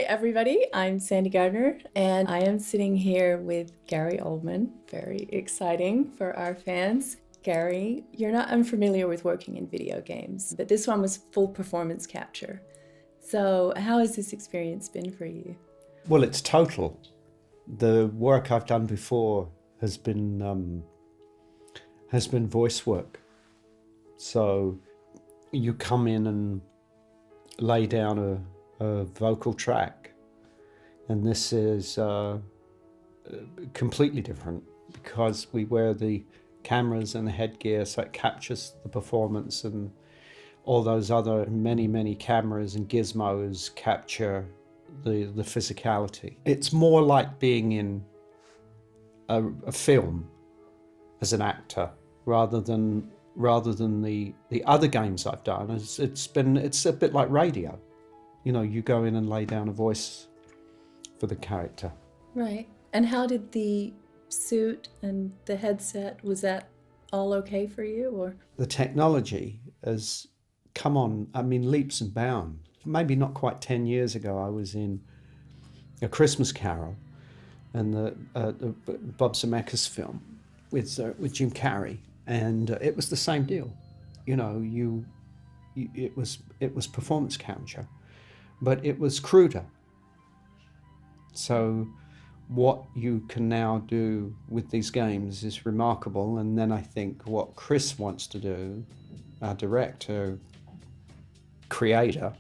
Hi, everybody. I'm Sandi Gardiner, and I am sitting here with Gary Oldman. Very exciting for our fans. Gary, you're not unfamiliar with working in video games, but this one was full performance capture. So how has this experience been for you? Well, it's total. The work I've done before has been voice work. So you come in and lay down a vocal track, and this is completely different because we wear the cameras and the headgear, so it captures the performance, and all those other many cameras and gizmos capture the physicality. It's more like being in a film as an actor rather than the other games I've done. It's a bit like radio. You know, you go in and lay down a voice for the character. Right. And how did the suit and the headset, was that all okay for you, or? The technology has come on, I mean, leaps and bounds. Maybe not quite 10 years ago, I was in A Christmas Carol, and the Bob Zemeckis film with Jim Carrey, and it was the same deal. You know, it was performance capture, but it was cruder. So what you can now do with these games is remarkable. And then I think what Chris wants to do, our director, creator,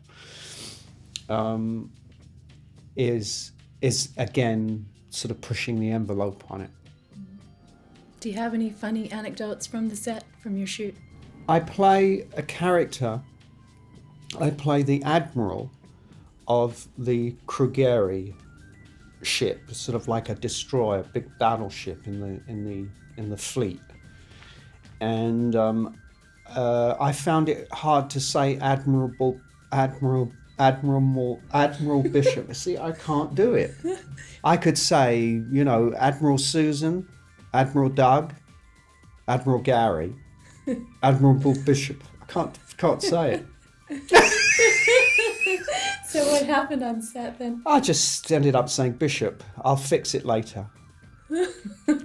is again sort of pushing the envelope on it. Do you have any funny anecdotes from the set, from your shoot? I play a character. I play the admiral of the Krugeri ship, sort of like a destroyer, big battleship in the fleet. And I found it hard to say Admiral Bishop. See, I can't do it. I could say, you know, Admiral Susan, Admiral Doug, Admiral Gary, Admiral Bishop. I can't say it. So what happened on set then? I just ended up saying Bishop. I'll fix it later.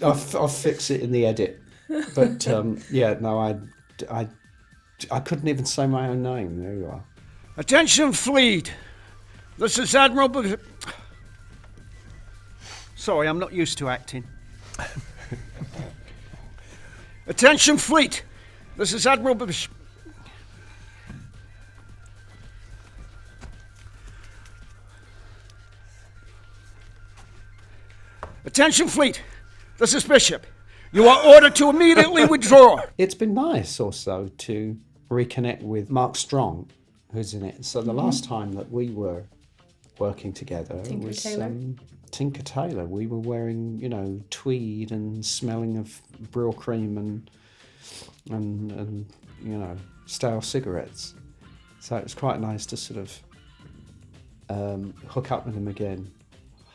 I'll fix it in the edit. But I couldn't even say my own name. There you are. Attention, fleet. This is Admiral Bishop. Sorry, I'm not used to acting. Attention, fleet. This is Admiral Bishop. Attention, fleet. This is Bishop. You are ordered to immediately withdraw. It's been nice also to reconnect with Mark Strong, who's in it. So the last time that we were working together was Tinker Tailor. We were wearing, you know, tweed and smelling of Brill cream and you know, stale cigarettes. So it was quite nice to sort of hook up with him again,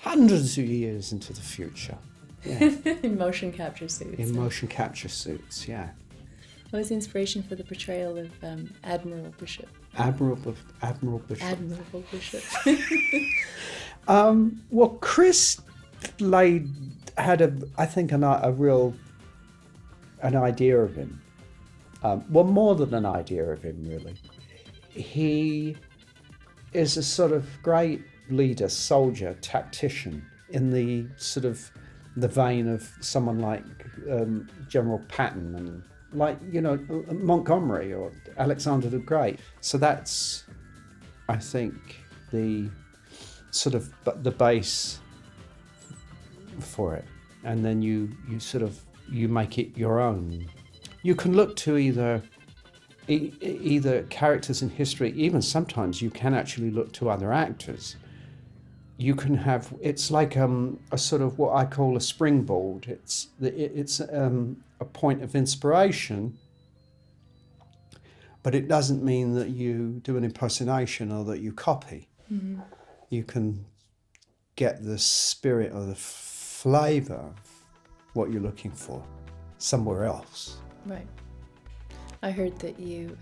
hundreds of years into the future. Yeah. In motion capture suits. In motion capture suits, yeah. What was the inspiration for the portrayal of Admiral Bishop? Admiral Bishop. Admiral Bishop. Well, Chris had an idea of him. Well, more than an idea of him, really. He is a sort of great leader, soldier, tactician, in the sort of the vein of someone like General Patton and, like, you know, Montgomery or Alexander the Great. So that's, I think, the sort of the base for it. And then you make it your own. You can look to either characters in history, even sometimes you can actually look to other actors. You can have, it's like a sort of what I call a springboard. It's a point of inspiration, but it doesn't mean that you do an impersonation or that you copy. Mm-hmm. You can get the spirit or the flavour of what you're looking for somewhere else. Right. I heard that you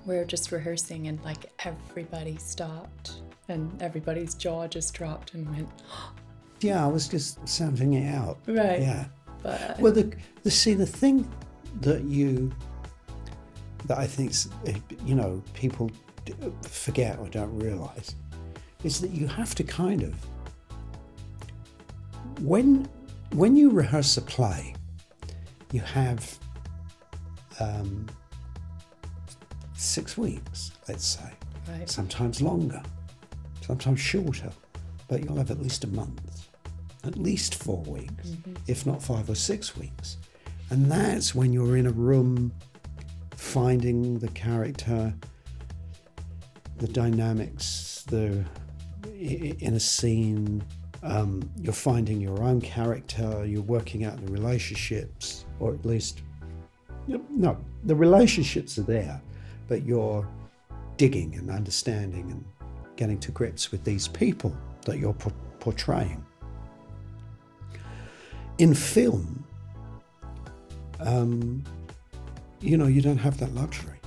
were just rehearsing and like everybody stopped And everybody's jaw just dropped and went, Yeah, I was just sounding it out. right. Yeah. But Well, the thing that I think, people forget or don't realise is that you have to kind of, when you rehearse a play, you have 6 weeks, let's say, right. sometimes longer, sometimes shorter, but you'll have at least a month, at least 4 weeks, if not 5 or 6 weeks. And that's when you're in a room finding the character, the dynamics, in a scene, you're finding your own character, you're working out the relationships, or at least, no, the relationships are there, but you're digging and understanding and getting to grips with these people that you're portraying. In film, you don't have that luxury.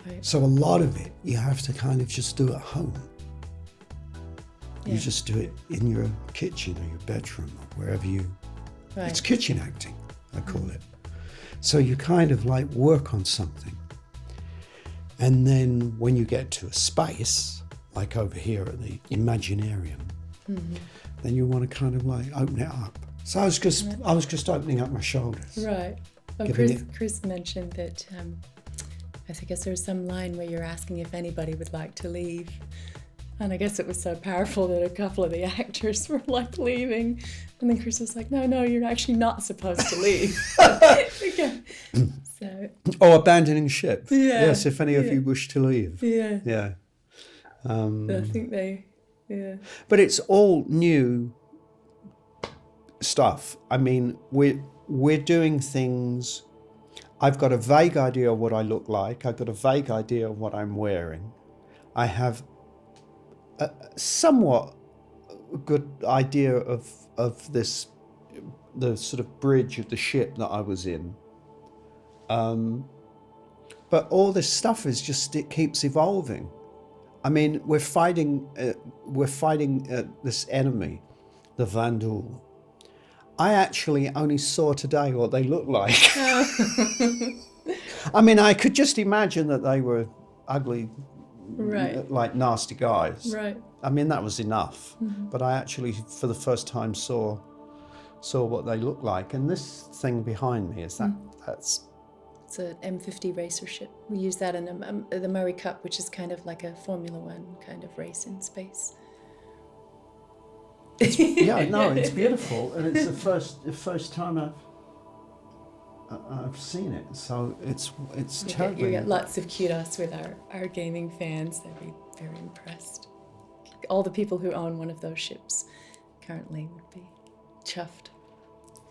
Right. So a lot of it, you have to kind of just do at home. Yeah. You just do it in your kitchen or your bedroom or wherever you... Right. It's kitchen acting, I call it. So you kind of like work on something. And then when you get to a space, like over here at the Imaginarium, then you want to kind of like open it up. So I was just opening up my shoulders. Right. Well, Chris mentioned that I guess there's some line where you're asking if anybody would like to leave. And I guess it was so powerful that a couple of the actors were like leaving. And then Chris was like, no, you're actually not supposed to leave. Okay. So. Oh, abandoning ship. Yeah. Yes, if any of you wish to leave. Yeah. Yeah. I think yeah. But it's all new stuff. I mean, we're doing things. I've got a vague idea of what I look like. I've got a vague idea of what I'm wearing. I have a somewhat good idea of this, the sort of bridge of the ship that I was in. But all this stuff is just, it keeps evolving. I mean, we're fighting this enemy, the Vandal. I actually only saw today what they look like. I mean, I could just imagine that they were ugly, right, like nasty guys. Right. I mean, that was enough. But I actually, for the first time, saw what they look like. And this thing behind me is that's. It's an M50 racer ship. We use that in the Murray Cup, which is kind of like a Formula One kind of race in space. Yeah, no, it's beautiful, and it's the first time I've seen it. So it's terribly. You get lots of kudos with our gaming fans. They'd be very impressed. All the people who own one of those ships currently would be chuffed.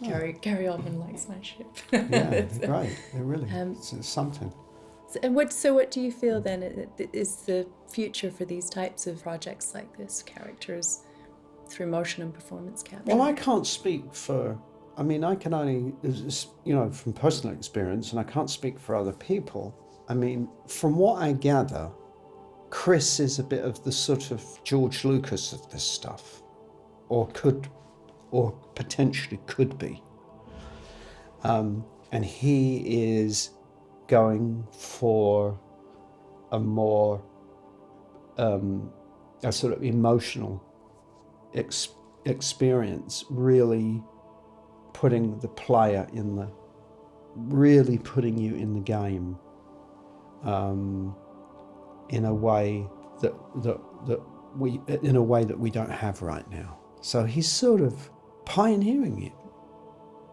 Gary Oldman likes my ship. Yeah, they're great. They're really it's something. So what do you feel then is the future for these types of projects like this, characters through motion and performance capture? Well, I can't speak for. I mean, I can only, from personal experience, and I can't speak for other people. I mean, from what I gather, Chris is a bit of the sort of George Lucas of this stuff, or potentially could be. And he is going for a more, a sort of emotional experience, really putting the player really putting you in the game, in a way that we don't have right now. So he's sort of pioneering it,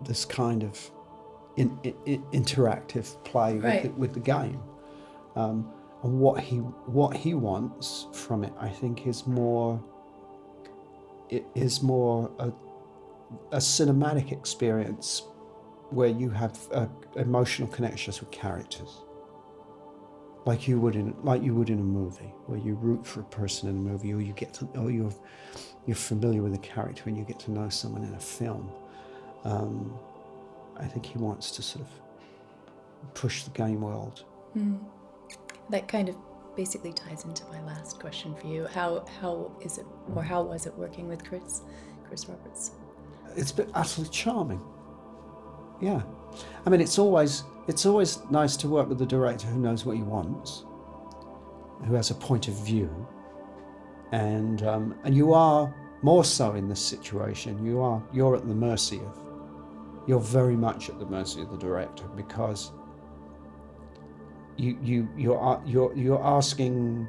this kind of interactive play with the game, and what he wants from it, I think, is more a cinematic experience where you have emotional connections with characters, like you would in a movie, where you root for a person in a movie, or you're familiar with a character and you get to know someone in a film. I think he wants to sort of push the game world. That kind of basically ties into my last question for you. How is it, or how was it working with Chris Roberts? It's been utterly charming. Yeah. I mean, it's always nice to work with a director who knows what he wants, who has a point of view, and you are more so in this situation. You're at the mercy of. You're very much at the mercy of the director, because you're asking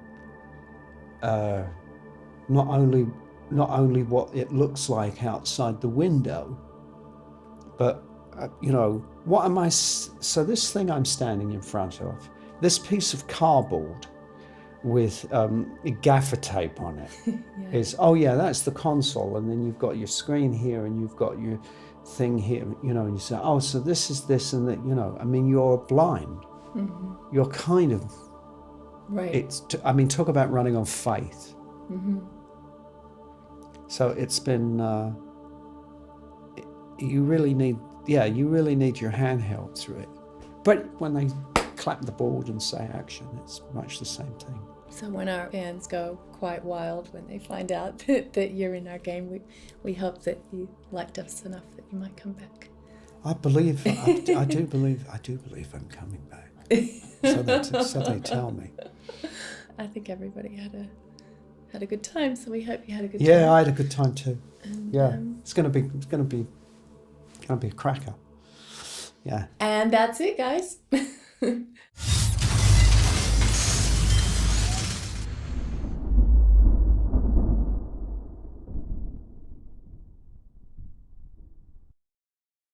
not only what it looks like outside the window, but what am I? So this thing I'm standing in front of, this piece of cardboard with gaffer tape on it, is that's the console, and then you've got your screen here, and you've got your thing here, and you say, oh, so this is this and that, I mean, you're blind. Mm-hmm. You're kind of right. Talk about running on faith. Mm-hmm. So it's been you really need your hand held through it, but when they clap the board and say action, it's much the same thing. So when our fans go quite wild when they find out that you're in our game, we hope that you liked us enough that you might come back. I do believe I'm coming back. So they tell me. I think everybody had a good time, so we hope you had a good time. Yeah, I had a good time too. And, it's gonna be a cracker. Yeah. And that's it, guys.